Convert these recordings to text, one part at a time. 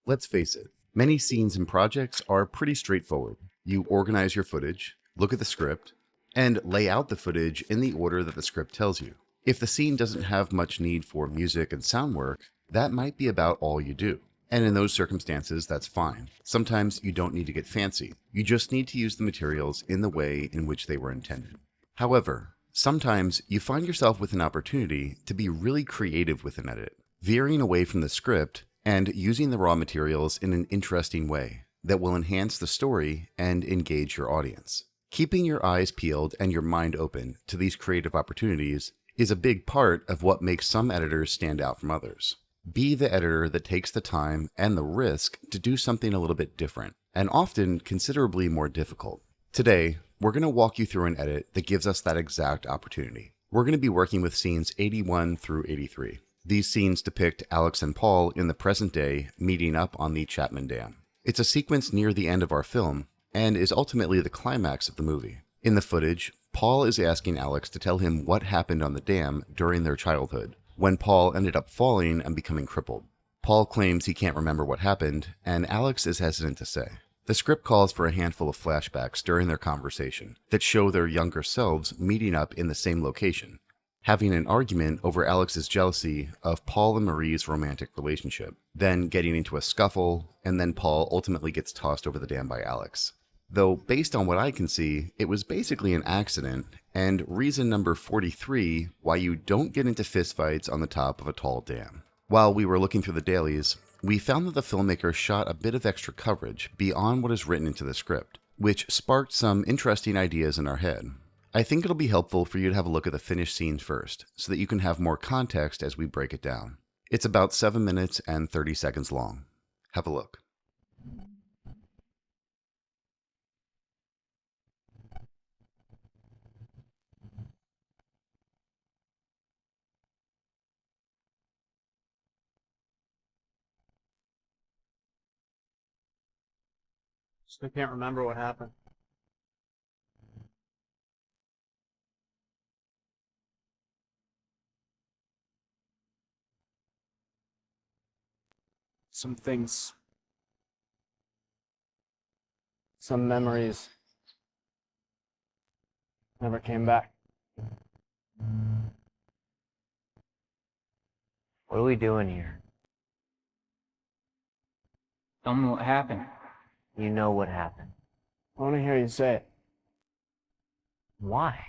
Let's face it, many scenes and projects are pretty straightforward. You organize your footage, look at the script, and lay out the footage in the order that the script tells you. If the scene doesn't have much need for music and sound work, that might be about all you do. And in those circumstances, that's fine. Sometimes you don't need to get fancy. You just need to use the materials in the way in which they were intended. However, sometimes you find yourself with an opportunity to be really creative with an edit, veering away from the script and using the raw materials in an interesting way that will enhance the story and engage your audience. Keeping your eyes peeled and your mind open to these creative opportunities is a big part of what makes some editors stand out from others. Be the editor that takes the time and the risk to do something a little bit different, and often considerably more difficult. Today, we're going to walk you through an edit that gives us that exact opportunity. We're going to be working with scenes 81 through 83. These scenes depict Alex and Paul in the present day meeting up on the Chapman Dam. It's a sequence near the end of our film and is ultimately the climax of the movie. In the footage, Paul is asking Alex to tell him what happened on the dam during their childhood, when Paul ended up falling and becoming crippled. Paul claims he can't remember what happened, and Alex is hesitant to say. The script calls for a handful of flashbacks during their conversation that show their younger selves meeting up in the same location, having an argument over Alex's jealousy of Paul and Marie's romantic relationship, then getting into a scuffle, and then Paul ultimately gets tossed over the dam by Alex. Though, based on what I can see, it was basically an accident, and reason number 43 why you don't get into fistfights on the top of a tall dam. While we were looking through the dailies, we found that the filmmaker shot a bit of extra coverage beyond what is written into the script, which sparked some interesting ideas in our head. I think it'll be helpful for you to have a look at the finished scene first, so that you can have more context as we break it down. It's about 7 minutes and 30 seconds long. Have a look. I can't remember what happened. Some things, some memories never came back. What are we doing here? Tell me what happened. You know what happened. I want to hear you say it. Why?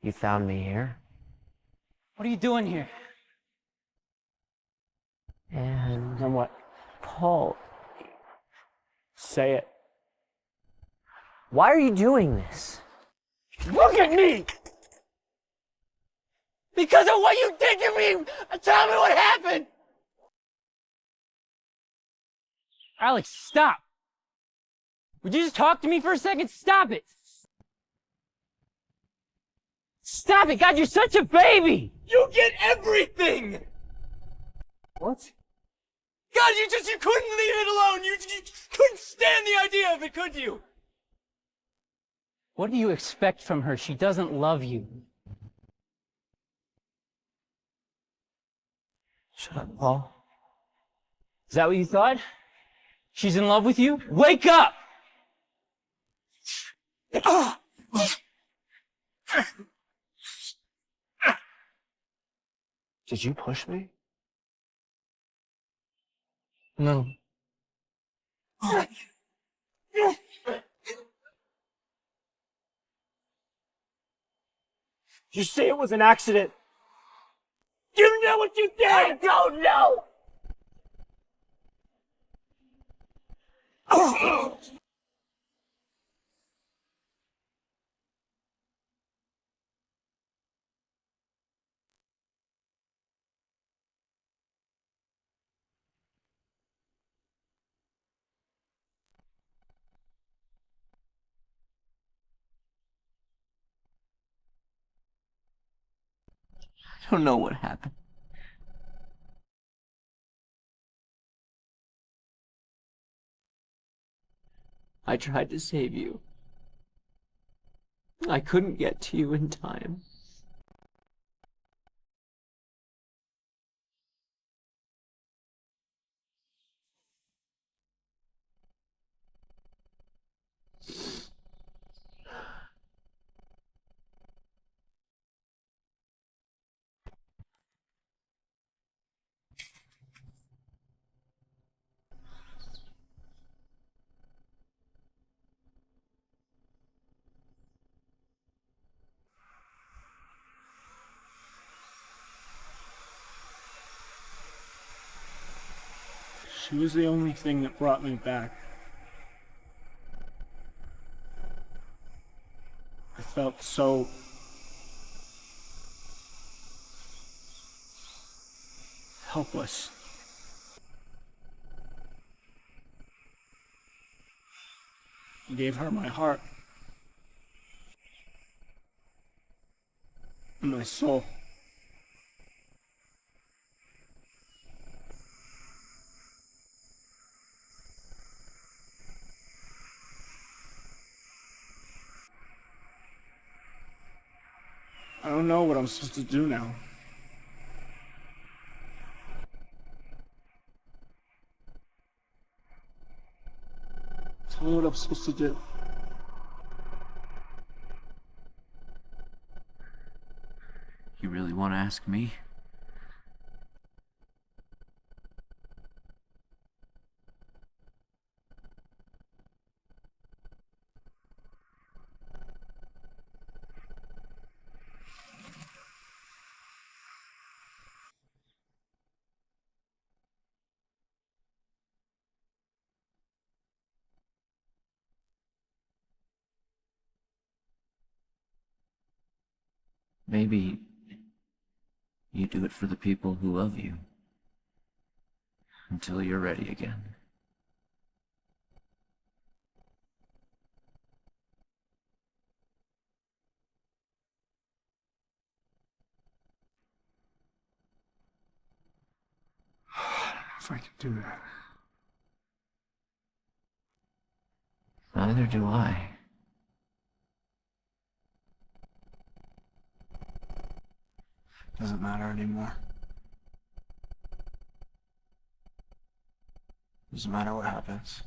You found me here, What are you doing here? and And what? Paul, Say it. why are you doing this? Look at me! Because of what you did to me! Tell me what happened! Alex, stop! Would you just talk to me for a second? Stop it! Stop it! God, you're such a baby! You get everything! What? God, you couldn't leave it alone! You couldn't stand the idea of it, could you? What do you expect from her? She doesn't love you. Shut up, Paul. Is that what you thought? She's in love with you? Wake up! Did you push me? No. You say it was an accident. You know what you did! I don't know! I don't know what happened. I tried to save you. I couldn't get to you in time. She was the only thing that brought me back. I felt so helpless. I gave her my heart and my soul. I don't know what I'm supposed to do now. Tell me what I'm supposed to do. You really want to ask me? Maybe you do it for the people who love you until you're ready again. If I can do that. Neither do I. Doesn't matter anymore. Doesn't matter what happens.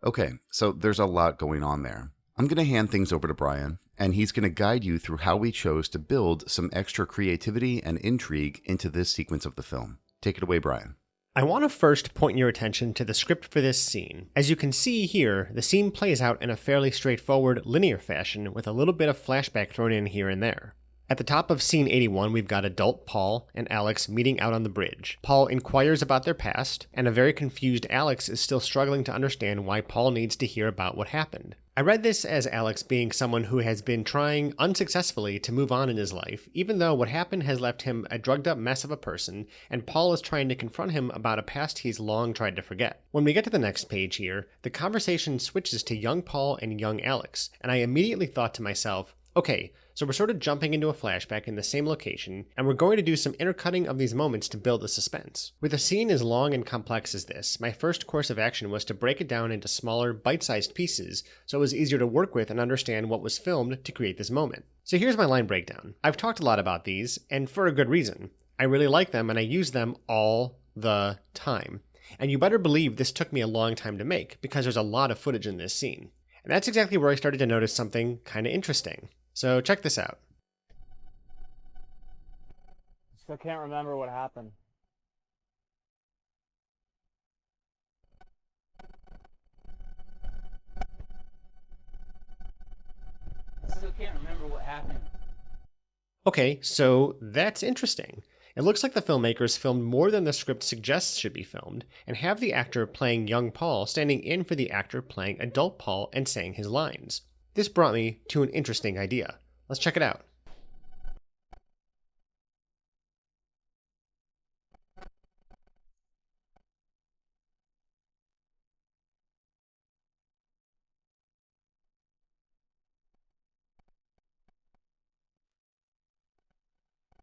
Okay, so there's a lot going on there. I'm going to hand things over to Brian, and he's going to guide you through how we chose to build some extra creativity and intrigue into this sequence of the film. Take it away, Brian. I want to first point your attention to the script for this scene. As you can see here, the scene plays out in a fairly straightforward, linear fashion with a little bit of flashback thrown in here and there. At the top of scene 81, we've got adult Paul and Alex meeting out on the bridge. Paul inquires about their past, and a very confused Alex is still struggling to understand why Paul needs to hear about what happened. I read this as Alex being someone who has been trying unsuccessfully to move on in his life, even though what happened has left him a drugged up mess of a person, and Paul is trying to confront him about a past he's long tried to forget. When we get to the next page here, the conversation switches to young Paul and young Alex, and I immediately thought to myself, okay, so we're sort of jumping into a flashback in the same location, and we're going to do some intercutting of these moments to build the suspense. With a scene as long and complex as this, my first course of action was to break it down into smaller, bite-sized pieces, so it was easier to work with and understand what was filmed to create this moment. So here's my line breakdown. I've talked a lot about these, and for a good reason. I really like them, and I use them all the time. And you better believe this took me a long time to make, because there's a lot of footage in this scene. And that's exactly where I started to notice something kind of interesting. So check this out. Still can't remember what happened. Still can't remember what happened. Okay, so that's interesting. It looks like the filmmakers filmed more than the script suggests should be filmed, and have the actor playing young Paul standing in for the actor playing adult Paul and saying his lines. This brought me to an interesting idea. Let's check it out.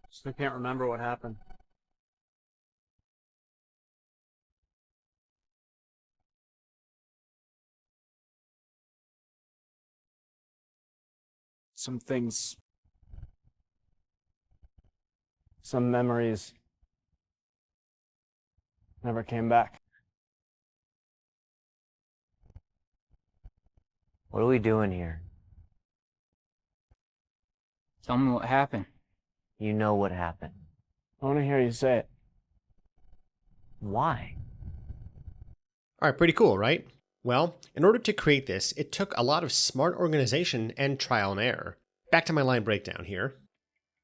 Still can't remember what happened. Some things, some memories never came back. What are we doing here? Tell me what happened. You know what happened. I want to hear you say it. Why? Alright, pretty cool, right? Well, in order to create this, it took a lot of smart organization and trial and error. Back to my line breakdown here.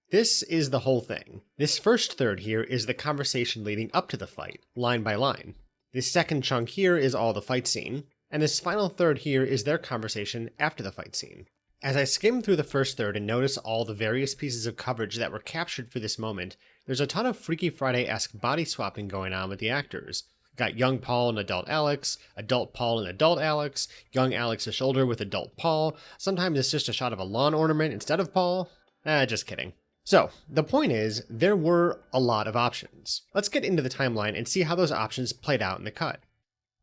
This is the whole thing. This first third here is the conversation leading up to the fight, line by line. This second chunk here is all the fight scene, and this final third here is their conversation after the fight scene. As I skim through the first third and notice all the various pieces of coverage that were captured for this moment, there's a ton of Freaky Friday-esque body swapping going on with the actors. Got young Paul and adult Paul and adult Alex, young Alex's shoulder with adult Paul. Sometimes it's just a shot of a lawn ornament instead of Paul. Just kidding. So, the point is, there were a lot of options. Let's get into the timeline and see how those options played out in the cut.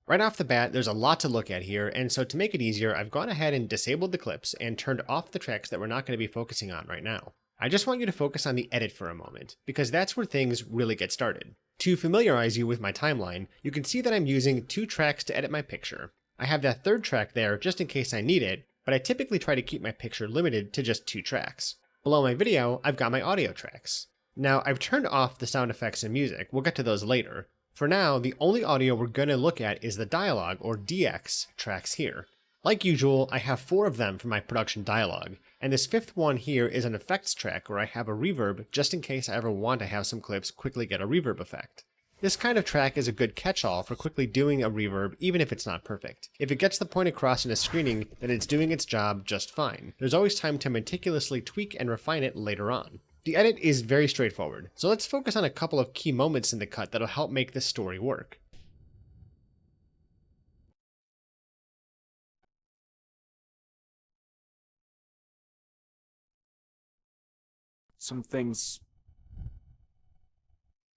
Right off the bat, there's a lot to look at here, and so to make it easier, I've gone ahead and disabled the clips and turned off the tracks that we're not going to be focusing on right now. I just want you to focus on the edit for a moment, because that's where things really get started. To familiarize you with my timeline, you can see that I'm using 2 tracks to edit my picture. I have that third track there just in case I need it, but I typically try to keep my picture limited to just 2 tracks. Below my video, I've got my audio tracks. Now, I've turned off the sound effects and music, we'll get to those later. For now, the only audio we're going to look at is the dialogue, or DX, tracks here. Like usual, I have 4 of them for my production dialogue, and this 5th one here is an effects track where I have a reverb just in case I ever want to have some clips quickly get a reverb effect. This kind of track is a good catch-all for quickly doing a reverb even if it's not perfect. If it gets the point across in a screening, then it's doing its job just fine. There's always time to meticulously tweak and refine it later on. The edit is very straightforward, so let's focus on a couple of key moments in the cut that'll help make this story work. Some things.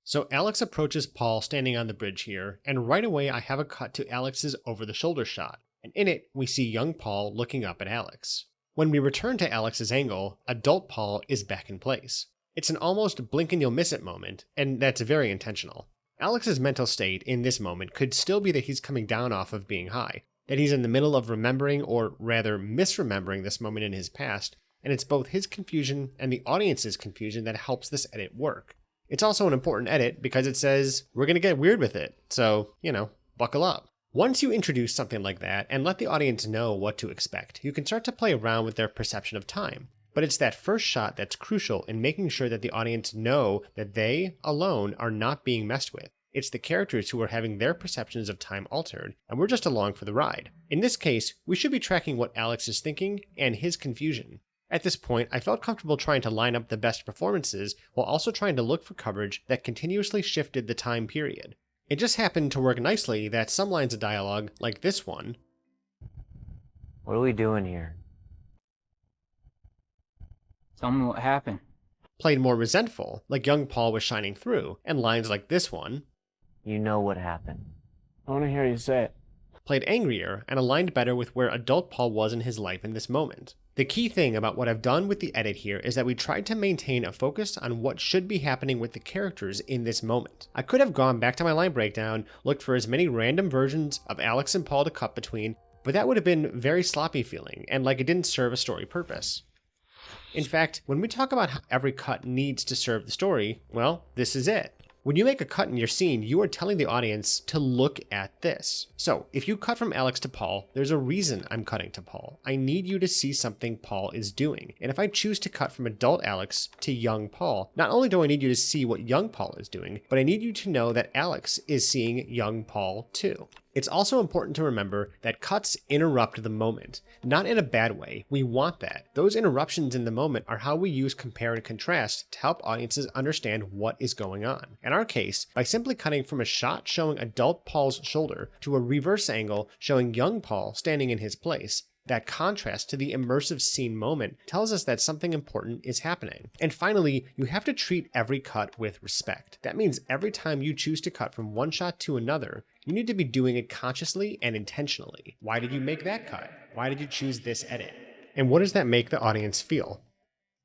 So Alex approaches Paul standing on the bridge here, and right away I have a cut to Alex's over-the-shoulder shot, and in it we see young Paul looking up at Alex. When we return to Alex's angle, adult Paul is back in place. It's an almost blink and you'll miss it moment, and that's very intentional. Alex's mental state in this moment could still be that he's coming down off of being high, that he's in the middle of remembering, or rather misremembering this moment in his past, and it's both his confusion and the audience's confusion that helps this edit work. It's also an important edit because it says, we're gonna get weird with it, so, buckle up. Once you introduce something like that and let the audience know what to expect, you can start to play around with their perception of time. But it's that first shot that's crucial in making sure that the audience know that they, alone, are not being messed with. It's the characters who are having their perceptions of time altered, and we're just along for the ride. In this case, we should be tracking what Alex is thinking and his confusion. At this point, I felt comfortable trying to line up the best performances while also trying to look for coverage that continuously shifted the time period. It just happened to work nicely that some lines of dialogue, like this one, What are we doing here? Tell me what happened. played more resentful, like young Paul was shining through, and lines like this one, You know what happened. I want to hear you say it. played angrier and aligned better with where adult Paul was in his life in this moment. The key thing about what I've done with the edit here is that we tried to maintain a focus on what should be happening with the characters in this moment. I could have gone back to my line breakdown, looked for as many random versions of Alex and Paul to cut between, but that would have been very sloppy feeling and like it didn't serve a story purpose. In fact, when we talk about how every cut needs to serve the story, well, this is it. When you make a cut in your scene, you are telling the audience to look at this. So, if you cut from Alex to Paul, there's a reason I'm cutting to Paul. I need you to see something Paul is doing. And if I choose to cut from adult Alex to young Paul, not only do I need you to see what young Paul is doing, but I need you to know that Alex is seeing young Paul too. It's also important to remember that cuts interrupt the moment, not in a bad way. We want that. Those interruptions in the moment are how we use compare and contrast to help audiences understand what is going on. In our case, by simply cutting from a shot showing adult Paul's shoulder to a reverse angle showing young Paul standing in his place, that contrast to the immersive scene moment tells us that something important is happening. And finally, you have to treat every cut with respect. That means every time you choose to cut from one shot to another, you need to be doing it consciously and intentionally. Why did you make that cut? Why did you choose this edit? And what does that make the audience feel?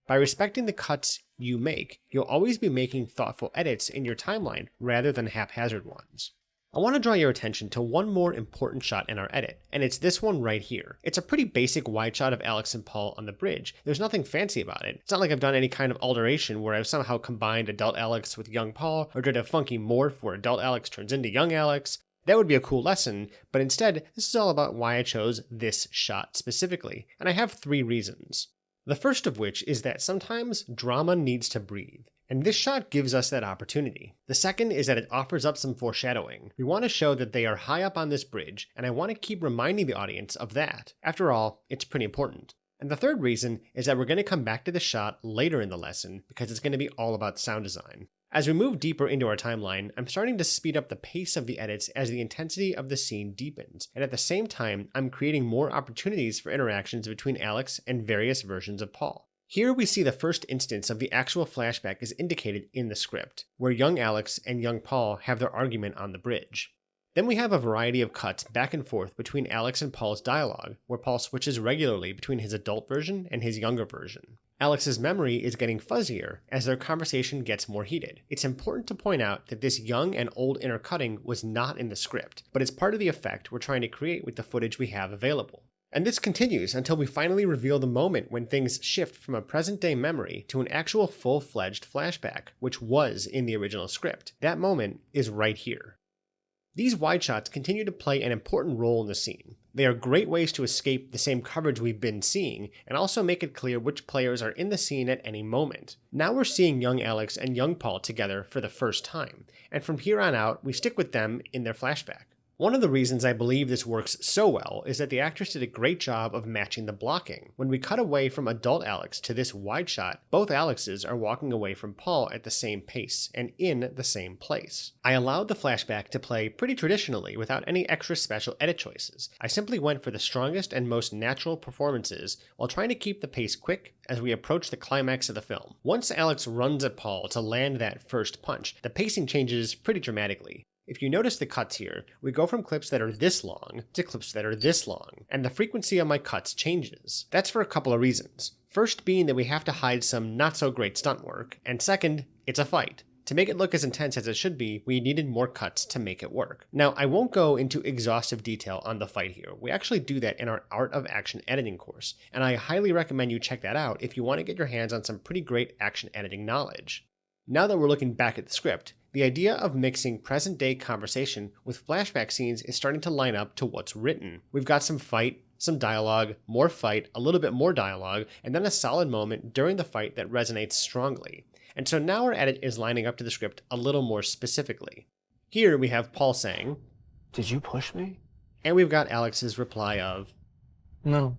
By respecting the cuts you make, you'll always be making thoughtful edits in your timeline rather than haphazard ones. I want to draw your attention to one more important shot in our edit, and it's this one right here. It's a pretty basic wide shot of Alex and Paul on the bridge. There's nothing fancy about it. It's not like I've done any kind of alteration where I've somehow combined adult Alex with young Paul, or did a funky morph where adult Alex turns into young Alex. That would be a cool lesson, but instead, this is all about why I chose this shot specifically, and I have 3 reasons. The first of which is that sometimes drama needs to breathe, and this shot gives us that opportunity. The second is that it offers up some foreshadowing. We want to show that they are high up on this bridge, and I want to keep reminding the audience of that. After all, it's pretty important. And the third reason is that we're going to come back to the shot later in the lesson because it's going to be all about sound design. As we move deeper into our timeline, I'm starting to speed up the pace of the edits as the intensity of the scene deepens, and at the same time, I'm creating more opportunities for interactions between Alex and various versions of Paul. Here we see the first instance of the actual flashback is indicated in the script, where young Alex and young Paul have their argument on the bridge. Then we have a variety of cuts back and forth between Alex and Paul's dialogue, where Paul switches regularly between his adult version and his younger version. Alex's memory is getting fuzzier as their conversation gets more heated. It's important to point out that this young and old intercutting was not in the script, but it's part of the effect we're trying to create with the footage we have available. And this continues until we finally reveal the moment when things shift from a present-day memory to an actual full-fledged flashback, which was in the original script. That moment is right here. These wide shots continue to play an important role in the scene. They are great ways to escape the same coverage we've been seeing, and also make it clear which players are in the scene at any moment. Now we're seeing young Alex and young Paul together for the first time, and from here on out, we stick with them in their flashback. One of the reasons I believe this works so well is that the actors did a great job of matching the blocking. When we cut away from adult Alex to this wide shot, both Alexes are walking away from Paul at the same pace and in the same place. I allowed the flashback to play pretty traditionally without any extra special edit choices. I simply went for the strongest and most natural performances while trying to keep the pace quick as we approach the climax of the film. Once Alex runs at Paul to land that first punch, the pacing changes pretty dramatically. If you notice the cuts here, we go from clips that are this long to clips that are this long, and the frequency of my cuts changes. That's for a couple of reasons. First being that we have to hide some not so great stunt work, and second, it's a fight. To make it look as intense as it should be, we needed more cuts to make it work. Now, I won't go into exhaustive detail on the fight here. We actually do that in our Art of Action editing course, and I highly recommend you check that out if you want to get your hands on some pretty great action editing knowledge. Now that we're looking back at the script, the idea of mixing present-day conversation with flashback scenes is starting to line up to what's written. We've got some fight, some dialogue, more fight, a little bit more dialogue, and then a solid moment during the fight that resonates strongly. And so now our edit is lining up to the script a little more specifically. Here we have Paul saying, Did you push me? and we've got Alex's reply of, No.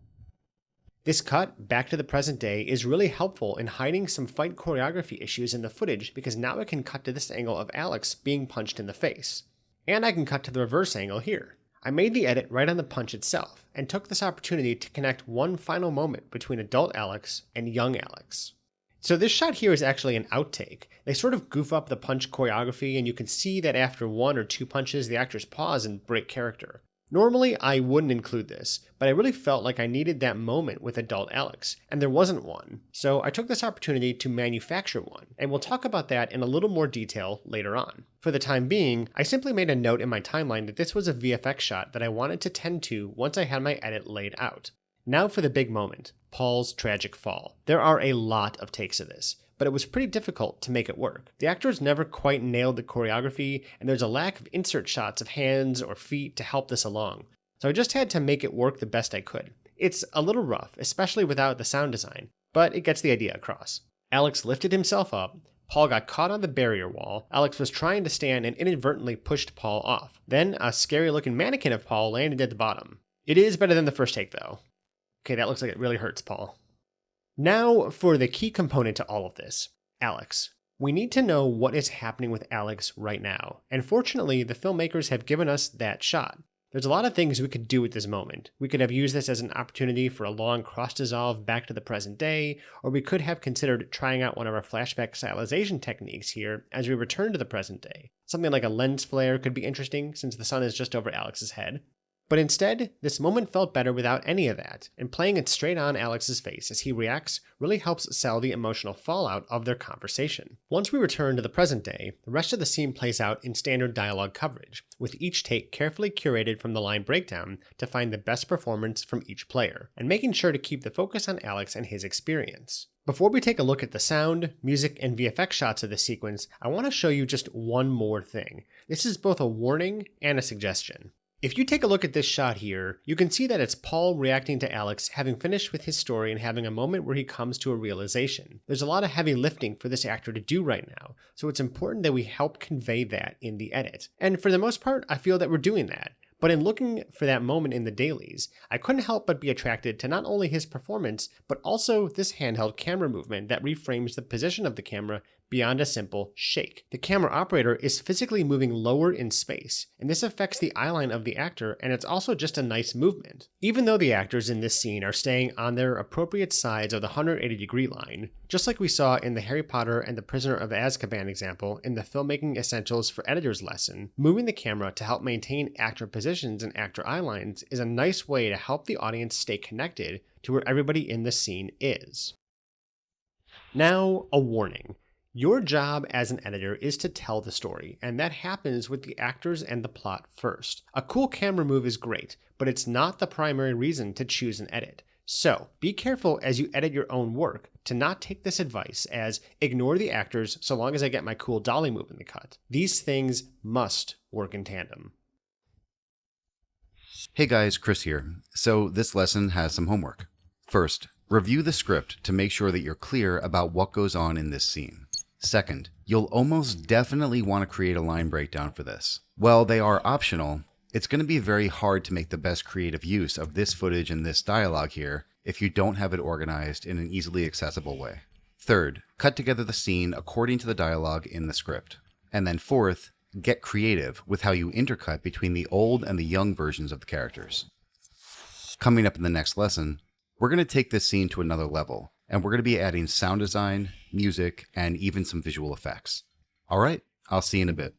This cut back to the present day is really helpful in hiding some fight choreography issues in the footage because now I can cut to this angle of Alex being punched in the face. And I can cut to the reverse angle here. I made the edit right on the punch itself and took this opportunity to connect one final moment between adult Alex and young Alex. So this shot here is actually an outtake. They sort of goof up the punch choreography and you can see that after one or two punches the actors pause and break character. Normally, I wouldn't include this, but I really felt like I needed that moment with adult Alex, and there wasn't one. So I took this opportunity to manufacture one, and we'll talk about that in a little more detail later on. For the time being, I simply made a note in my timeline that this was a VFX shot that I wanted to tend to once I had my edit laid out. Now for the big moment, Paul's tragic fall. There are a lot of takes of this, but it was pretty difficult to make it work. The actors never quite nailed the choreography, and there's a lack of insert shots of hands or feet to help this along. So I just had to make it work the best I could. It's a little rough, especially without the sound design, but it gets the idea across. Alex lifted himself up, Paul got caught on the barrier wall, Alex was trying to stand and inadvertently pushed Paul off. Then a scary looking mannequin of Paul landed at the bottom. It is better than the first take though. Okay, that looks like it really hurts Paul. Now for the key component to all of this, Alex. We need to know what is happening with Alex right now, and fortunately the filmmakers have given us that shot. There's a lot of things we could do with this moment. We could have used this as an opportunity for a long cross-dissolve back to the present day, or we could have considered trying out one of our flashback stylization techniques here as we return to the present day. Something like a lens flare could be interesting since the sun is just over Alex's head. But instead, this moment felt better without any of that, and playing it straight on Alex's face as he reacts really helps sell the emotional fallout of their conversation. Once we return to the present day, the rest of the scene plays out in standard dialogue coverage, with each take carefully curated from the line breakdown to find the best performance from each player, and making sure to keep the focus on Alex and his experience. Before we take a look at the sound, music, and VFX shots of this sequence, I want to show you just one more thing. This is both a warning and a suggestion. If you take a look at this shot here, you can see that it's Paul reacting to Alex having finished with his story and having a moment where he comes to a realization. There's a lot of heavy lifting for this actor to do right now, so it's important that we help convey that in the edit. And for the most part, I feel that we're doing that. But in looking for that moment in the dailies, I couldn't help but be attracted to not only his performance, but also this handheld camera movement that reframes the position of the camera beyond a simple shake. The camera operator is physically moving lower in space, and this affects the eyeline of the actor, and it's also just a nice movement. Even though the actors in this scene are staying on their appropriate sides of the 180-degree line, just like we saw in the Harry Potter and the Prisoner of Azkaban example in the Filmmaking Essentials for Editors lesson, moving the camera to help maintain actor positions and actor eyelines is a nice way to help the audience stay connected to where everybody in the scene is. Now, a warning. Your job as an editor is to tell the story, and that happens with the actors and the plot first. A cool camera move is great, but it's not the primary reason to choose an edit. So, be careful as you edit your own work to not take this advice as ignore the actors so long as I get my cool dolly move in the cut. These things must work in tandem. Hey guys, Chris here. So this lesson has some homework. First, review the script to make sure that you're clear about what goes on in this scene. Second, you'll almost definitely want to create a line breakdown for this. While they are optional, it's going to be very hard to make the best creative use of this footage and this dialogue here if you don't have it organized in an easily accessible way. Third, cut together the scene according to the dialogue in the script. And then fourth, get creative with how you intercut between the old and the young versions of the characters. Coming up in the next lesson, we're going to take this scene to another level, and we're going to be adding sound design, music, and even some visual effects. All right, I'll see you in a bit.